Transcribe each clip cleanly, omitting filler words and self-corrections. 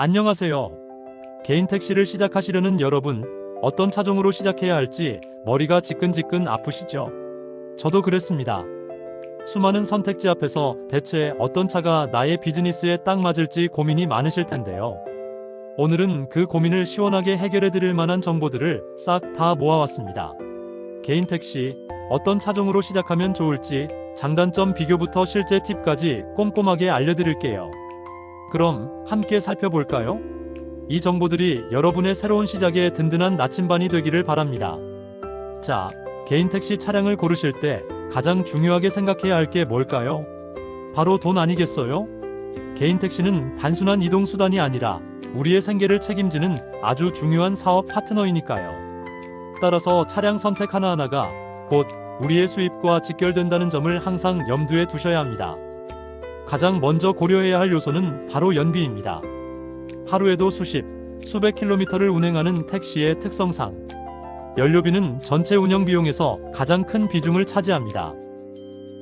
안녕하세요. 개인 택시를 시작하시려는 여러분, 어떤 차종으로 시작해야 할지 머리가 지끈지끈 아프시죠? 저도 그랬습니다. 수많은 선택지 앞에서 대체 어떤 차가 나의 비즈니스에 딱 맞을지 고민이 많으실 텐데요. 오늘은 그 고민을 시원하게 해결해 드릴 만한 정보들을 싹 다 모아왔습니다. 개인 택시, 어떤 차종으로 시작하면 좋을지, 장단점 비교부터 실제 팁까지 꼼꼼하게 알려드릴게요. 그럼 함께 살펴볼까요? 이 정보들이 여러분의 새로운 시작에 든든한 나침반이 되기를 바랍니다. 자, 개인 택시 차량을 고르실 때 가장 중요하게 생각해야 할 게 뭘까요? 바로 돈 아니겠어요? 개인 택시는 단순한 이동 수단이 아니라 우리의 생계를 책임지는 아주 중요한 사업 파트너이니까요. 따라서 차량 선택 하나하나가 곧 우리의 수입과 직결된다는 점을 항상 염두에 두셔야 합니다. 가장 먼저 고려해야 할 요소는 바로 연비입니다. 하루에도 수백 킬로미터를 운행하는 택시의 특성상 연료비는 전체 운영 비용에서 가장 큰 비중을 차지합니다.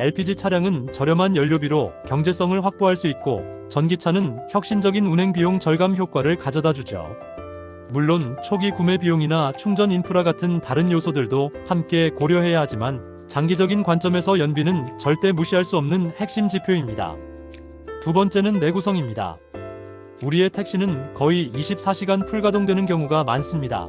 LPG 차량은 저렴한 연료비로 경제성을 확보할 수 있고, 전기차는 혁신적인 운행 비용 절감 효과를 가져다 주죠. 물론 초기 구매 비용이나 충전 인프라 같은 다른 요소들도 함께 고려해야 하지만, 장기적인 관점에서 연비는 절대 무시할 수 없는 핵심 지표입니다. 두 번째는 내구성입니다. 우리의 택시는 거의 24시간 풀가동되는 경우가 많습니다.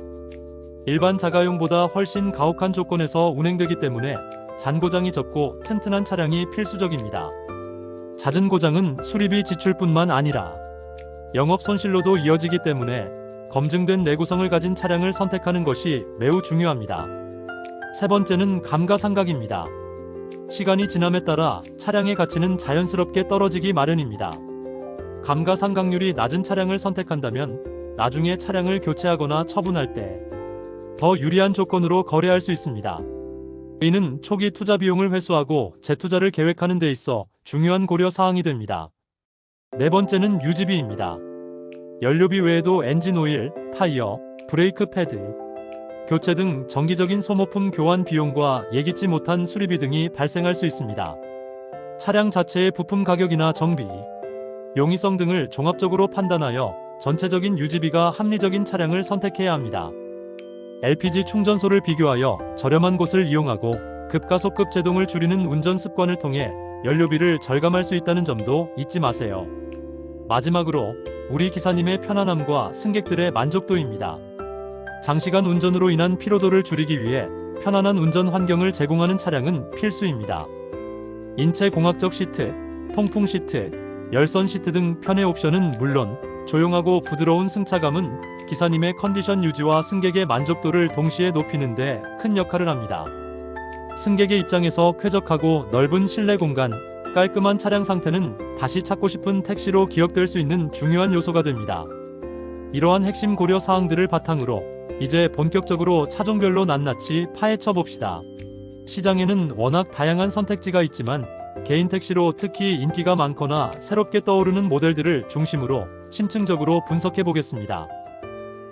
일반 자가용보다 훨씬 가혹한 조건에서 운행되기 때문에 잔고장이 적고 튼튼한 차량이 필수적입니다. 잦은 고장은 수리비 지출뿐만 아니라 영업 손실로도 이어지기 때문에 검증된 내구성을 가진 차량을 선택하는 것이 매우 중요합니다. 세 번째는 감가상각입니다. 시간이 지남에 따라 차량의 가치는 자연스럽게 떨어지기 마련입니다. 감가상각률이 낮은 차량을 선택한다면 나중에 차량을 교체하거나 처분할 때 더 유리한 조건으로 거래할 수 있습니다. 이는 초기 투자 비용을 회수하고 재투자를 계획하는 데 있어 중요한 고려 사항이 됩니다. 네 번째는 유지비입니다. 연료비 외에도 엔진 오일, 타이어, 브레이크 패드, 교체 등 정기적인 소모품 교환 비용과 예기치 못한 수리비 등이 발생할 수 있습니다. 차량 자체의 부품 가격이나 정비, 용이성 등을 종합적으로 판단하여 전체적인 유지비가 합리적인 차량을 선택해야 합니다. LPG 충전소를 비교하여 저렴한 곳을 이용하고 급가속급 제동을 줄이는 운전 습관을 통해 연료비를 절감할 수 있다는 점도 잊지 마세요. 마지막으로 우리 기사님의 편안함과 승객들의 만족도입니다. 장시간 운전으로 인한 피로도를 줄이기 위해 편안한 운전 환경을 제공하는 차량은 필수입니다. 인체 공학적 시트, 통풍 시트, 열선 시트 등 편의 옵션은 물론 조용하고 부드러운 승차감은 기사님의 컨디션 유지와 승객의 만족도를 동시에 높이는 데 큰 역할을 합니다. 승객의 입장에서 쾌적하고 넓은 실내 공간, 깔끔한 차량 상태는 다시 찾고 싶은 택시로 기억될 수 있는 중요한 요소가 됩니다. 이러한 핵심 고려 사항들을 바탕으로 이제 본격적으로 차종별로 낱낱이 파헤쳐 봅시다. 시장에는 워낙 다양한 선택지가 있지만 개인 택시로 특히 인기가 많거나 새롭게 떠오르는 모델들을 중심으로 심층적으로 분석해 보겠습니다.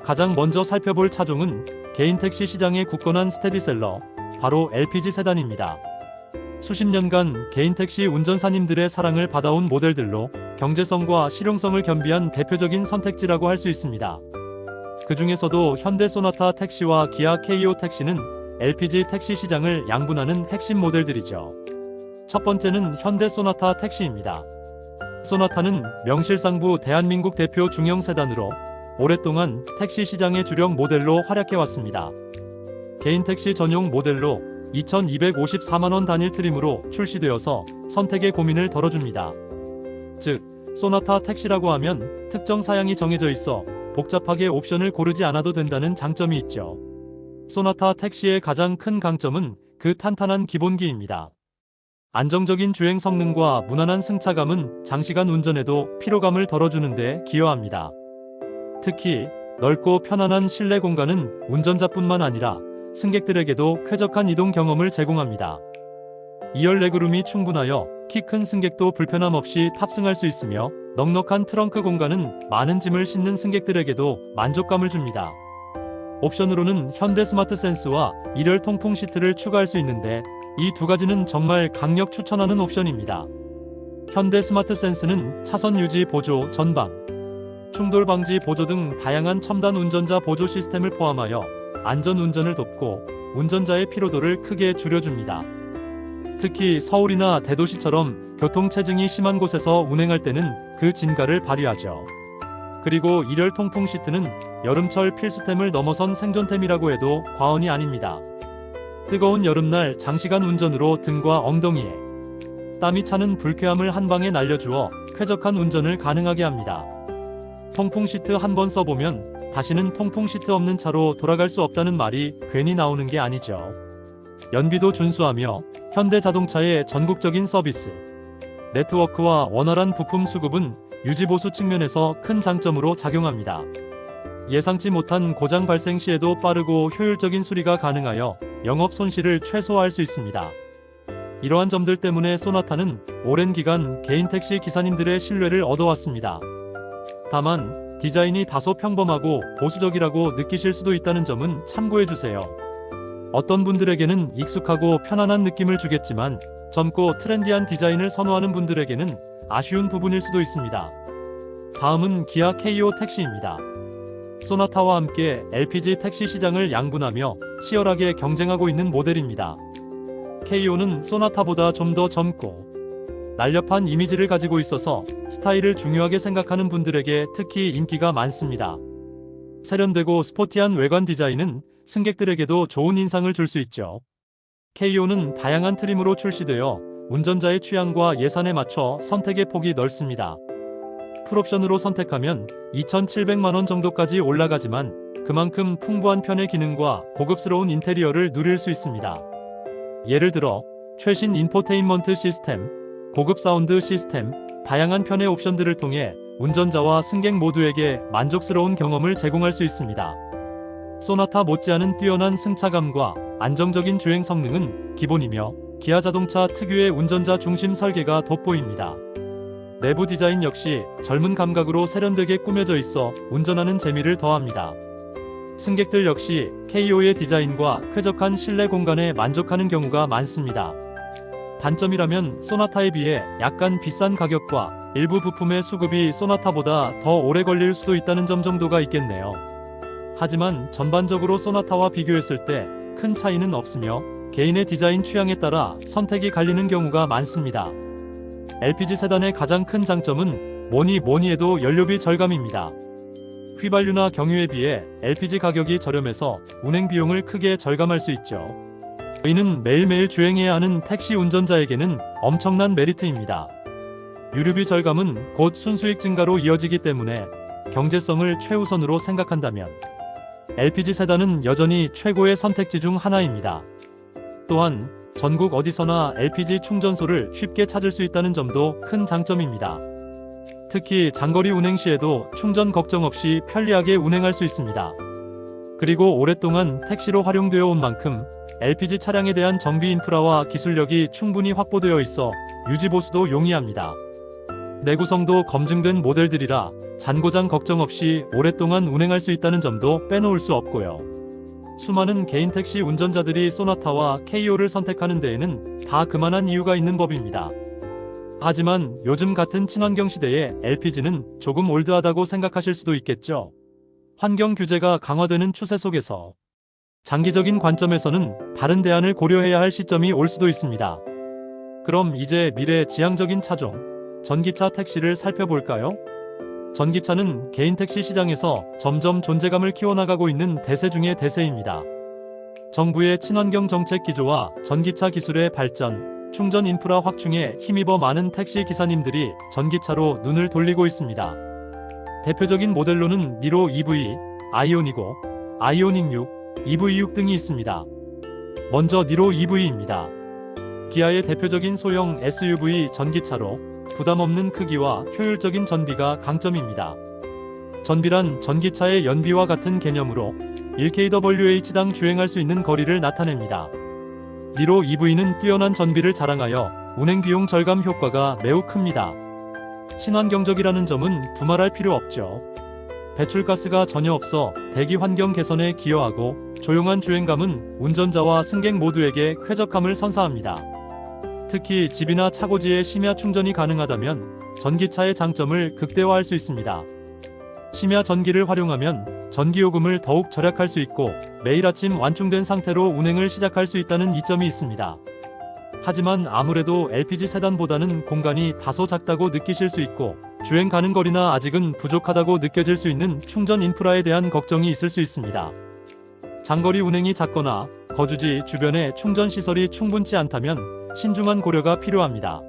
가장 먼저 살펴볼 차종은 개인 택시 시장의 굳건한 스테디셀러, 바로 LPG 세단입니다. 수십 년간 개인 택시 운전사님들의 사랑을 받아온 모델들로 경제성과 실용성을 겸비한 대표적인 선택지라고 할 수 있습니다. 그 중에서도 현대 소나타 택시와 기아 KO 택시는 LPG 택시 시장을 양분하는 핵심 모델들이죠. 첫 번째는 현대 소나타 택시입니다. 소나타는 명실상부 대한민국 대표 중형 세단으로 오랫동안 택시 시장의 주력 모델로 활약해왔습니다. 개인 택시 전용 모델로 2,254만원 단일 트림으로 출시되어서 선택의 고민을 덜어줍니다. 즉, 소나타 택시라고 하면 특정 사양이 정해져 있어 복잡하게 옵션을 고르지 않아도 된다는 장점이 있죠. 소나타 택시의 가장 큰 강점은 그 탄탄한 기본기입니다. 안정적인 주행 성능과 무난한 승차감은 장시간 운전에도 피로감을 덜어주는 데 기여합니다. 특히 넓고 편안한 실내 공간은 운전자뿐만 아니라 승객들에게도 쾌적한 이동 경험을 제공합니다. 2열 레그룸이 충분하여 키 큰 승객도 불편함 없이 탑승할 수 있으며 넉넉한 트렁크 공간은 많은 짐을 싣는 승객들에게도 만족감을 줍니다. 옵션으로는 현대 스마트 센스와 1열 통풍 시트를 추가할 수 있는데 이 두 가지는 정말 강력 추천하는 옵션입니다. 현대 스마트 센스는 차선 유지 보조 전방, 충돌 방지 보조 등 다양한 첨단 운전자 보조 시스템을 포함하여 안전 운전을 돕고 운전자의 피로도를 크게 줄여줍니다. 특히 서울이나 대도시처럼 교통체증이 심한 곳에서 운행할 때는 그 진가를 발휘하죠. 그리고 일열 통풍 시트는 여름철 필수템을 넘어선 생존템이라고 해도 과언이 아닙니다. 뜨거운 여름날 장시간 운전으로 등과 엉덩이에 땀이 차는 불쾌함을 한 방에 날려주어 쾌적한 운전을 가능하게 합니다. 통풍 시트 한 번 써보면 다시는 통풍 시트 없는 차로 돌아갈 수 없다는 말이 괜히 나오는 게 아니죠. 연비도 준수하며 현대자동차의 전국적인 서비스 네트워크와 원활한 부품 수급은 유지보수 측면에서 큰 장점으로 작용합니다. 예상치 못한 고장 발생 시에도 빠르고 효율적인 수리가 가능하여 영업 손실을 최소화할 수 있습니다. 이러한 점들 때문에 소나타는 오랜 기간 개인 택시 기사님들의 신뢰를 얻어왔습니다. 다만 디자인이 다소 평범하고 보수적이라고 느끼실 수도 있다는 점은 참고해주세요. 어떤 분들에게는 익숙하고 편안한 느낌을 주겠지만 젊고 트렌디한 디자인을 선호하는 분들에게는 아쉬운 부분일 수도 있습니다. 다음은 기아 K5 택시입니다. 소나타와 함께 LPG 택시 시장을 양분하며 치열하게 경쟁하고 있는 모델입니다. K5는 소나타보다 좀 더 젊고 날렵한 이미지를 가지고 있어서 스타일을 중요하게 생각하는 분들에게 특히 인기가 많습니다. 세련되고 스포티한 외관 디자인은 승객들에게도 좋은 인상을 줄 수 있죠. K5는 다양한 트림으로 출시되어 운전자의 취향과 예산에 맞춰 선택의 폭이 넓습니다. 풀옵션으로 선택하면 2,700만원 정도까지 올라가지만 그만큼 풍부한 편의 기능과 고급스러운 인테리어를 누릴 수 있습니다. 예를 들어 최신 인포테인먼트 시스템, 고급 사운드 시스템, 다양한 편의 옵션들을 통해 운전자와 승객 모두에게 만족스러운 경험을 제공할 수 있습니다. 소나타 못지않은 뛰어난 승차감과 안정적인 주행 성능은 기본이며 기아 자동차 특유의 운전자 중심 설계가 돋보입니다. 내부 디자인 역시 젊은 감각으로 세련되게 꾸며져 있어 운전하는 재미를 더합니다. 승객들 역시 K5의 디자인과 쾌적한 실내 공간에 만족하는 경우가 많습니다. 단점이라면 소나타에 비해 약간 비싼 가격과 일부 부품의 수급이 소나타보다 더 오래 걸릴 수도 있다는 점 정도가 있겠네요. 하지만 전반적으로 소나타와 비교했을 때 큰 차이는 없으며 개인의 디자인 취향에 따라 선택이 갈리는 경우가 많습니다. LPG 세단의 가장 큰 장점은 뭐니 해도 연료비 절감입니다. 휘발유나 경유에 비해 LPG 가격이 저렴해서 운행 비용을 크게 절감할 수 있죠. 이는 매일매일 주행해야 하는 택시 운전자에게는 엄청난 메리트입니다. 유류비 절감은 곧 순수익 증가로 이어지기 때문에 경제성을 최우선으로 생각한다면 LPG 세단은 여전히 최고의 선택지 중 하나입니다. 또한 전국 어디서나 LPG 충전소를 쉽게 찾을 수 있다는 점도 큰 장점입니다. 특히 장거리 운행 시에도 충전 걱정 없이 편리하게 운행할 수 있습니다. 그리고 오랫동안 택시로 활용되어 온 만큼 LPG 차량에 대한 정비 인프라와 기술력이 충분히 확보되어 있어 유지보수도 용이합니다. 내구성도 검증된 모델들이라 잔고장 걱정 없이 오랫동안 운행할 수 있다는 점도 빼놓을 수 없고요. 수많은 개인 택시 운전자들이 소나타와 K5를 선택하는 데에는 다 그만한 이유가 있는 법입니다. 하지만 요즘 같은 친환경 시대에 LPG는 조금 올드하다고 생각하실 수도 있겠죠. 환경 규제가 강화되는 추세 속에서 장기적인 관점에서는 다른 대안을 고려해야 할 시점이 올 수도 있습니다. 그럼 이제 미래 지향적인 차종, 전기차 택시를 살펴볼까요? 전기차는 개인 택시 시장에서 점점 존재감을 키워나가고 있는 대세 중의 대세입니다. 정부의 친환경 정책 기조와 전기차 기술의 발전, 충전 인프라 확충에 힘입어 많은 택시 기사님들이 전기차로 눈을 돌리고 있습니다. 대표적인 모델로는 니로 EV, 아이오닉5, 아이오닉 6, EV6 등이 있습니다. 먼저 니로 EV입니다. 기아의 대표적인 소형 SUV 전기차로 부담 없는 크기와 효율적인 전비가 강점입니다. 전비란 전기차의 연비와 같은 개념으로 1kWh당 주행할 수 있는 거리를 나타냅니다. 니로 EV는 뛰어난 전비를 자랑하여 운행 비용 절감 효과가 매우 큽니다. 친환경적이라는 점은 두말할 필요 없죠. 배출가스가 전혀 없어 대기 환경 개선에 기여하고 조용한 주행감은 운전자와 승객 모두에게 쾌적함을 선사합니다. 특히 집이나 차고지에 심야 충전이 가능하다면 전기차의 장점을 극대화할 수 있습니다. 심야 전기를 활용하면 전기요금을 더욱 절약할 수 있고 매일 아침 완충된 상태로 운행을 시작할 수 있다는 이점이 있습니다. 하지만 아무래도 LPG 세단보다는 공간이 다소 작다고 느끼실 수 있고 주행 가는 거리나 아직은 부족하다고 느껴질 수 있는 충전 인프라에 대한 걱정이 있을 수 있습니다. 장거리 운행이 작거나 거주지 주변에 충전 시설이 충분치 않다면 신중한 고려가 필요합니다.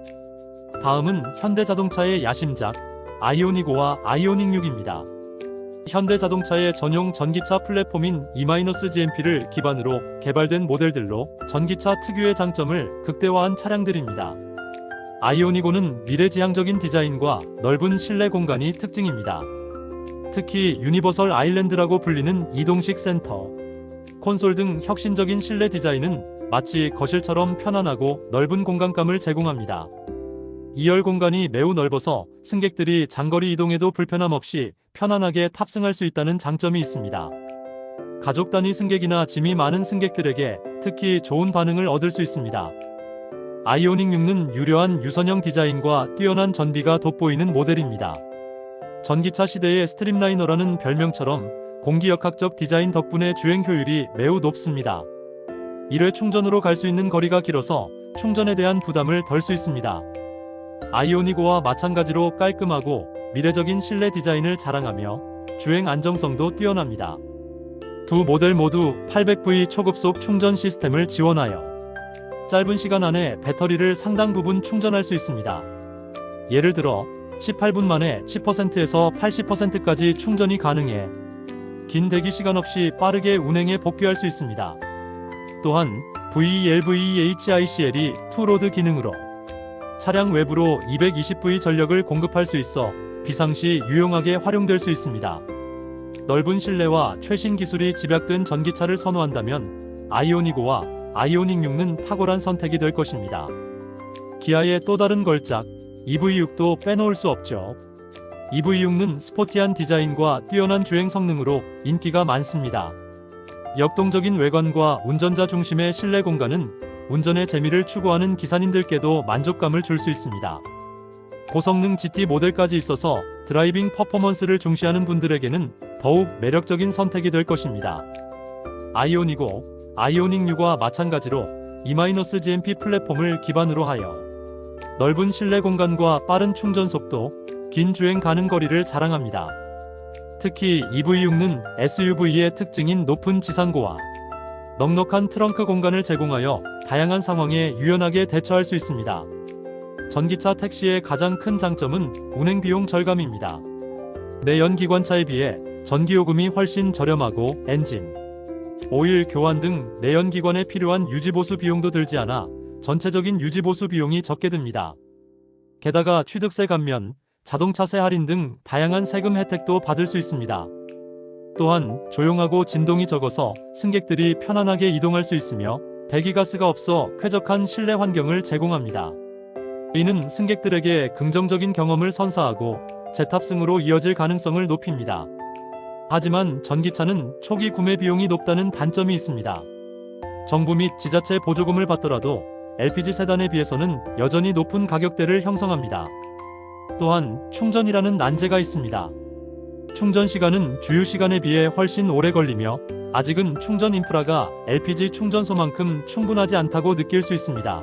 다음은 현대자동차의 야심작 아이오닉5와 아이오닉6입니다. 현대자동차의 전용 전기차 플랫폼인 E-GMP를 기반으로 개발된 모델들로 전기차 특유의 장점을 극대화한 차량들입니다. 아이오닉5는 미래지향적인 디자인과 넓은 실내 공간이 특징입니다. 특히 유니버설 아일랜드라고 불리는 이동식 센터, 콘솔 등 혁신적인 실내 디자인은 마치 거실처럼 편안하고 넓은 공간감을 제공합니다. 2열 공간이 매우 넓어서 승객들이 장거리 이동에도 불편함 없이 편안하게 탑승할 수 있다는 장점이 있습니다. 가족 단위 승객이나 짐이 많은 승객들에게 특히 좋은 반응을 얻을 수 있습니다. 아이오닉6는 유려한 유선형 디자인과 뛰어난 전비가 돋보이는 모델입니다. 전기차 시대의 스트림라이너라는 별명처럼 공기역학적 디자인 덕분에 주행 효율이 매우 높습니다. 1회 충전으로 갈 수 있는 거리가 길어서 충전에 대한 부담을 덜 수 있습니다. 아이오닉5와 마찬가지로 깔끔하고 미래적인 실내 디자인을 자랑하며 주행 안정성도 뛰어납니다. 두 모델 모두 800V 초급속 충전 시스템을 지원하여 짧은 시간 안에 배터리를 상당 부분 충전할 수 있습니다. 예를 들어 18분 만에 10%에서 80%까지 충전이 가능해 긴 대기 시간 없이 빠르게 운행에 복귀할 수 있습니다. 또한 VLVHICL이 투로드 기능으로 차량 외부로 220V 전력을 공급할 수 있어 비상시 유용하게 활용될 수 있습니다. 넓은 실내와 최신 기술이 집약된 전기차를 선호한다면 아이오닉5와 아이오닉6는 탁월한 선택이 될 것입니다. 기아의 또 다른 걸작 EV6도 빼놓을 수 없죠. EV6는 스포티한 디자인과 뛰어난 주행 성능으로 인기가 많습니다. 역동적인 외관과 운전자 중심의 실내 공간은 운전의 재미를 추구하는 기사님들께도 만족감을 줄 수 있습니다. 고성능 GT 모델까지 있어서 드라이빙 퍼포먼스를 중시하는 분들에게는 더욱 매력적인 선택이 될 것입니다. 아이오닉5, 아이오닉6과 마찬가지로 E-GMP 플랫폼을 기반으로 하여 넓은 실내 공간과 빠른 충전 속도, 긴 주행 가능 거리를 자랑합니다. 특히 EV6는 SUV의 특징인 높은 지상고와 넉넉한 트렁크 공간을 제공하여 다양한 상황에 유연하게 대처할 수 있습니다. 전기차 택시의 가장 큰 장점은 운행 비용 절감입니다. 내연기관차에 비해 전기요금이 훨씬 저렴하고 엔진, 오일 교환 등 내연기관에 필요한 유지보수 비용도 들지 않아 전체적인 유지보수 비용이 적게 듭니다. 게다가 취득세 감면, 자동차세 할인 등 다양한 세금 혜택도 받을 수 있습니다. 또한 조용하고 진동이 적어서 승객들이 편안하게 이동할 수 있으며 배기가스가 없어 쾌적한 실내 환경을 제공합니다. 이는 승객들에게 긍정적인 경험을 선사하고 재탑승으로 이어질 가능성을 높입니다. 하지만 전기차는 초기 구매 비용이 높다는 단점이 있습니다. 정부 및 지자체 보조금을 받더라도 LPG 세단에 비해서는 여전히 높은 가격대를 형성합니다. 또한 충전이라는 난제가 있습니다. 충전 시간은 주유 시간에 비해 훨씬 오래 걸리며 아직은 충전 인프라가 LPG 충전소만큼 충분하지 않다고 느낄 수 있습니다.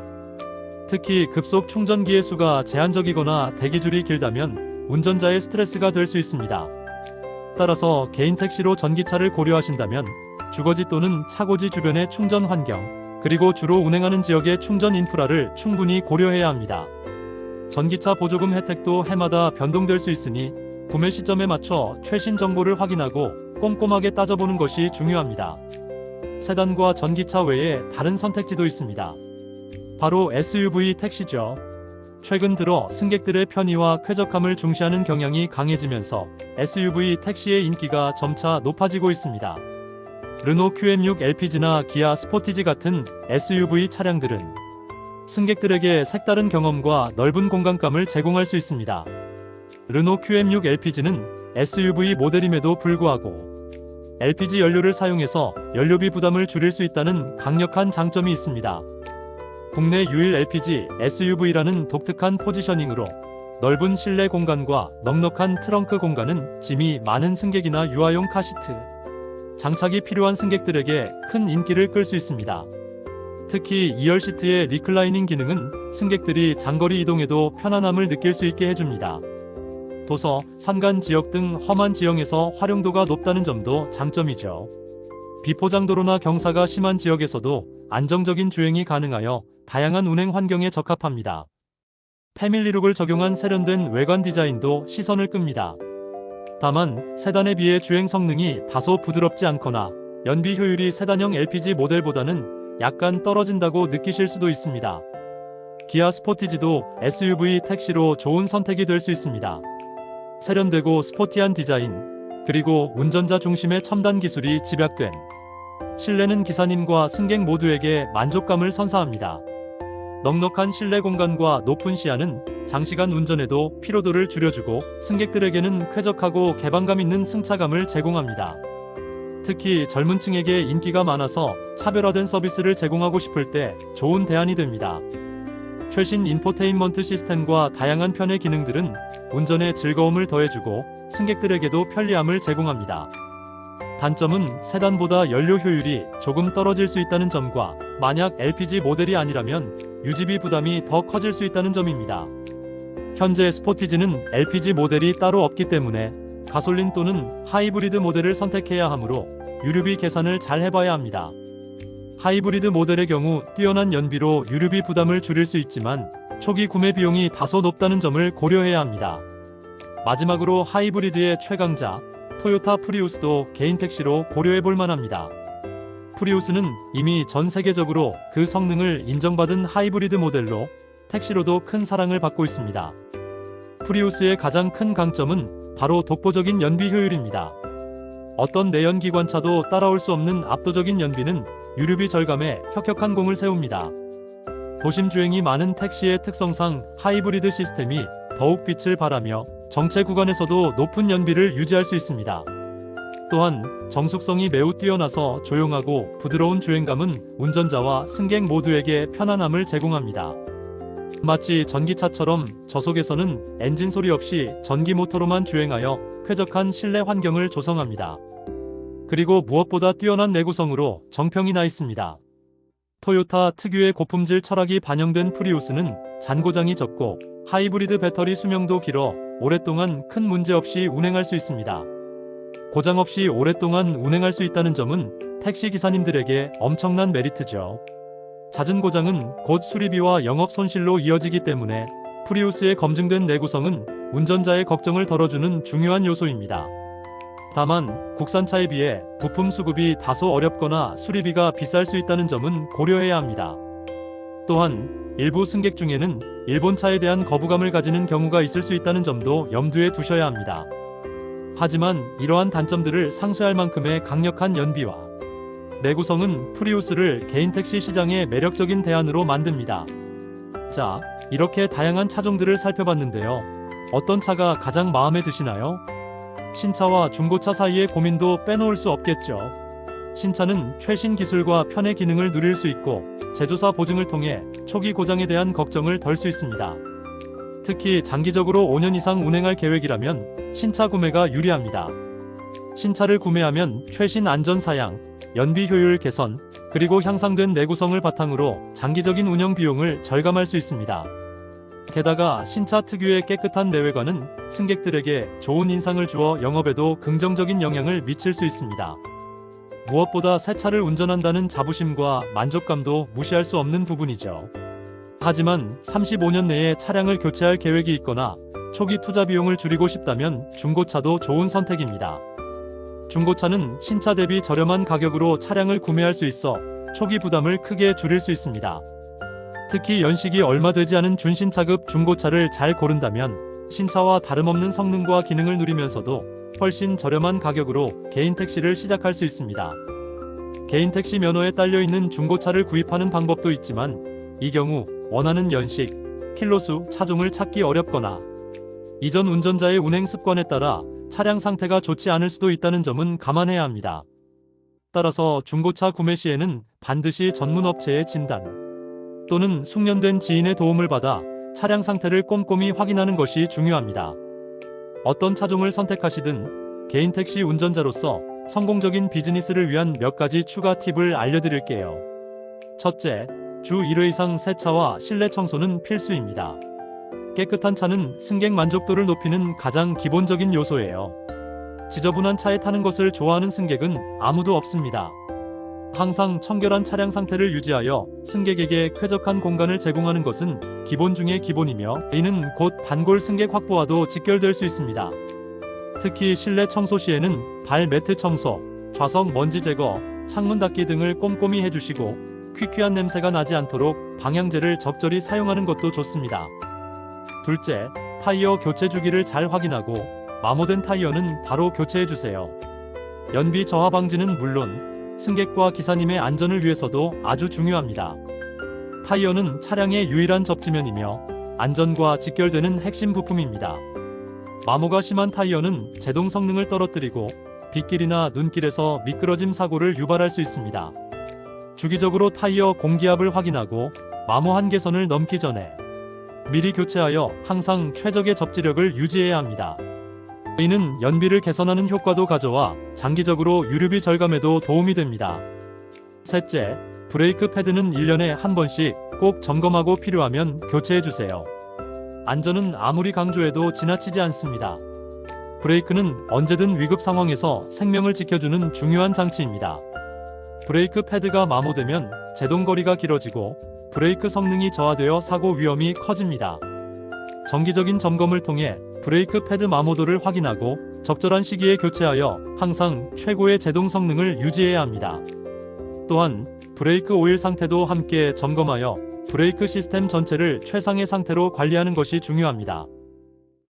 특히 급속 충전기의 수가 제한적이거나 대기줄이 길다면 운전자의 스트레스가 될 수 있습니다. 따라서 개인 택시로 전기차를 고려하신다면 주거지 또는 차고지 주변의 충전 환경, 그리고 주로 운행하는 지역의 충전 인프라를 충분히 고려해야 합니다. 전기차 보조금 혜택도 해마다 변동될 수 있으니 구매 시점에 맞춰 최신 정보를 확인하고 꼼꼼하게 따져보는 것이 중요합니다. 세단과 전기차 외에 다른 선택지도 있습니다. 바로 SUV 택시죠. 최근 들어 승객들의 편의와 쾌적함을 중시하는 경향이 강해지면서 SUV 택시의 인기가 점차 높아지고 있습니다. 르노 QM6 LPG나 기아 스포티지 같은 SUV 차량들은 승객들에게 색다른 경험과 넓은 공간감을 제공할 수 있습니다. 르노 QM6 LPG는 SUV 모델임에도 불구하고 LPG 연료를 사용해서 연료비 부담을 줄일 수 있다는 강력한 장점이 있습니다. 국내 유일 LPG SUV라는 독특한 포지셔닝으로 넓은 실내 공간과 넉넉한 트렁크 공간은 짐이 많은 승객이나 유아용 카시트, 장착이 필요한 승객들에게 큰 인기를 끌 수 있습니다. 특히 2열 시트의 리클라이닝 기능은 승객들이 장거리 이동에도 편안함을 느낄 수 있게 해줍니다. 도서, 산간 지역 등 험한 지형에서 활용도가 높다는 점도 장점이죠. 비포장도로나 경사가 심한 지역에서도 안정적인 주행이 가능하여 다양한 운행 환경에 적합합니다. 패밀리룩을 적용한 세련된 외관 디자인도 시선을 끕니다. 다만 세단에 비해 주행 성능이 다소 부드럽지 않거나 연비 효율이 세단형 LPG 모델보다는 약간 떨어진다고 느끼실 수도 있습니다. 기아 스포티지도 SUV 택시로 좋은 선택이 될 수 있습니다. 세련되고 스포티한 디자인, 그리고 운전자 중심의 첨단 기술이 집약된 실내는 기사님과 승객 모두에게 만족감을 선사합니다. 넉넉한 실내 공간과 높은 시야는 장시간 운전에도 피로도를 줄여주고 승객들에게는 쾌적하고 개방감 있는 승차감을 제공합니다. 특히 젊은 층에게 인기가 많아서 차별화된 서비스를 제공하고 싶을 때 좋은 대안이 됩니다. 최신 인포테인먼트 시스템과 다양한 편의 기능들은 운전의 즐거움을 더해주고 승객들에게도 편리함을 제공합니다. 단점은 세단보다 연료 효율이 조금 떨어질 수 있다는 점과 만약 LPG 모델이 아니라면 유지비 부담이 더 커질 수 있다는 점입니다. 현재 스포티지는 LPG 모델이 따로 없기 때문에 가솔린 또는 하이브리드 모델을 선택해야 하므로 유류비 계산을 잘 해봐야 합니다. 하이브리드 모델의 경우 뛰어난 연비로 유류비 부담을 줄일 수 있지만 초기 구매 비용이 다소 높다는 점을 고려해야 합니다. 마지막으로 하이브리드의 최강자 토요타 프리우스도 개인 택시로 고려해 볼 만합니다. 프리우스는 이미 전 세계적으로 그 성능을 인정받은 하이브리드 모델로 택시로도 큰 사랑을 받고 있습니다. 프리우스의 가장 큰 강점은 바로 독보적인 연비 효율입니다. 어떤 내연기관차도 따라올 수 없는 압도적인 연비는 유류비 절감에 혁혁한 공을 세웁니다. 도심 주행이 많은 택시의 특성상 하이브리드 시스템이 더욱 빛을 발하며 정체 구간에서도 높은 연비를 유지할 수 있습니다. 또한 정숙성이 매우 뛰어나서 조용하고 부드러운 주행감은 운전자와 승객 모두에게 편안함을 제공합니다. 마치 전기차처럼 저속에서는 엔진 소리 없이 전기 모터로만 주행하여 쾌적한 실내 환경을 조성합니다. 그리고 무엇보다 뛰어난 내구성으로 정평이 나 있습니다. 토요타 특유의 고품질 철학이 반영된 프리우스는 잔고장이 적고 하이브리드 배터리 수명도 길어 오랫동안 큰 문제 없이 운행할 수 있습니다. 고장 없이 오랫동안 운행할 수 있다는 점은 택시 기사님들에게 엄청난 메리트죠. 잦은 고장은 곧 수리비와 영업 손실로 이어지기 때문에 프리우스의 검증된 내구성은 운전자의 걱정을 덜어주는 중요한 요소입니다. 다만 국산차에 비해 부품 수급이 다소 어렵거나 수리비가 비쌀 수 있다는 점은 고려해야 합니다. 또한 일부 승객 중에는 일본차에 대한 거부감을 가지는 경우가 있을 수 있다는 점도 염두에 두셔야 합니다. 하지만 이러한 단점들을 상쇄할 만큼의 강력한 연비와 내구성은 프리우스를 개인 택시 시장의 매력적인 대안으로 만듭니다. 자, 이렇게 다양한 차종들을 살펴봤는데요. 어떤 차가 가장 마음에 드시나요? 신차와 중고차 사이의 고민도 빼놓을 수 없겠죠. 신차는 최신 기술과 편의 기능을 누릴 수 있고 제조사 보증을 통해 초기 고장에 대한 걱정을 덜 수 있습니다. 특히 장기적으로 5년 이상 운행할 계획이라면 신차 구매가 유리합니다. 신차를 구매하면 최신 안전 사양, 연비 효율 개선, 그리고 향상된 내구성을 바탕으로 장기적인 운영 비용을 절감할 수 있습니다. 게다가 신차 특유의 깨끗한 내외관은 승객들에게 좋은 인상을 주어 영업에도 긍정적인 영향을 미칠 수 있습니다. 무엇보다 새 차를 운전한다는 자부심과 만족감도 무시할 수 없는 부분이죠. 하지만 35년 내에 차량을 교체할 계획이 있거나 초기 투자 비용을 줄이고 싶다면 중고차도 좋은 선택입니다. 중고차는 신차 대비 저렴한 가격으로 차량을 구매할 수 있어 초기 부담을 크게 줄일 수 있습니다. 특히 연식이 얼마 되지 않은 준신차급 중고차를 잘 고른다면 신차와 다름없는 성능과 기능을 누리면서도 훨씬 저렴한 가격으로 개인 택시를 시작할 수 있습니다. 개인 택시 면허에 딸려있는 중고차를 구입하는 방법도 있지만 이 경우 원하는 연식, 킬로수, 차종을 찾기 어렵거나 이전 운전자의 운행 습관에 따라 차량 상태가 좋지 않을 수도 있다는 점은 감안해야 합니다. 따라서 중고차 구매 시에는 반드시 전문 업체의 진단 또는 숙련된 지인의 도움을 받아 차량 상태를 꼼꼼히 확인하는 것이 중요합니다. 어떤 차종을 선택하시든 개인 택시 운전자로서 성공적인 비즈니스를 위한 몇 가지 추가 팁을 알려드릴게요. 첫째, 주 1회 이상 세차와 실내 청소는 필수입니다. 깨끗한 차는 승객 만족도를 높이는 가장 기본적인 요소예요. 지저분한 차에 타는 것을 좋아하는 승객은 아무도 없습니다. 항상 청결한 차량 상태를 유지하여 승객에게 쾌적한 공간을 제공하는 것은 기본 중의 기본이며, 이는 곧 단골 승객 확보와도 직결될 수 있습니다. 특히 실내 청소 시에는 발 매트 청소, 좌석 먼지 제거, 창문 닫기 등을 꼼꼼히 해주시고 퀴퀴한 냄새가 나지 않도록 방향제를 적절히 사용하는 것도 좋습니다. 둘째, 타이어 교체 주기를 잘 확인하고 마모된 타이어는 바로 교체해주세요. 연비 저하 방지는 물론 승객과 기사님의 안전을 위해서도 아주 중요합니다. 타이어는 차량의 유일한 접지면이며 안전과 직결되는 핵심 부품입니다. 마모가 심한 타이어는 제동 성능을 떨어뜨리고 빗길이나 눈길에서 미끄러짐 사고를 유발할 수 있습니다. 주기적으로 타이어 공기압을 확인하고 마모 한계선을 넘기 전에 미리 교체하여 항상 최적의 접지력을 유지해야 합니다. 이는 연비를 개선하는 효과도 가져와 장기적으로 유류비 절감에도 도움이 됩니다. 셋째, 브레이크 패드는 1년에 한 번씩 꼭 점검하고 필요하면 교체해주세요. 안전은 아무리 강조해도 지나치지 않습니다. 브레이크는 언제든 위급 상황에서 생명을 지켜주는 중요한 장치입니다. 브레이크 패드가 마모되면 제동거리가 길어지고 브레이크 성능이 저하되어 사고 위험이 커집니다. 정기적인 점검을 통해 브레이크 패드 마모도를 확인하고 적절한 시기에 교체하여 항상 최고의 제동 성능을 유지해야 합니다. 또한 브레이크 오일 상태도 함께 점검하여 브레이크 시스템 전체를 최상의 상태로 관리하는 것이 중요합니다.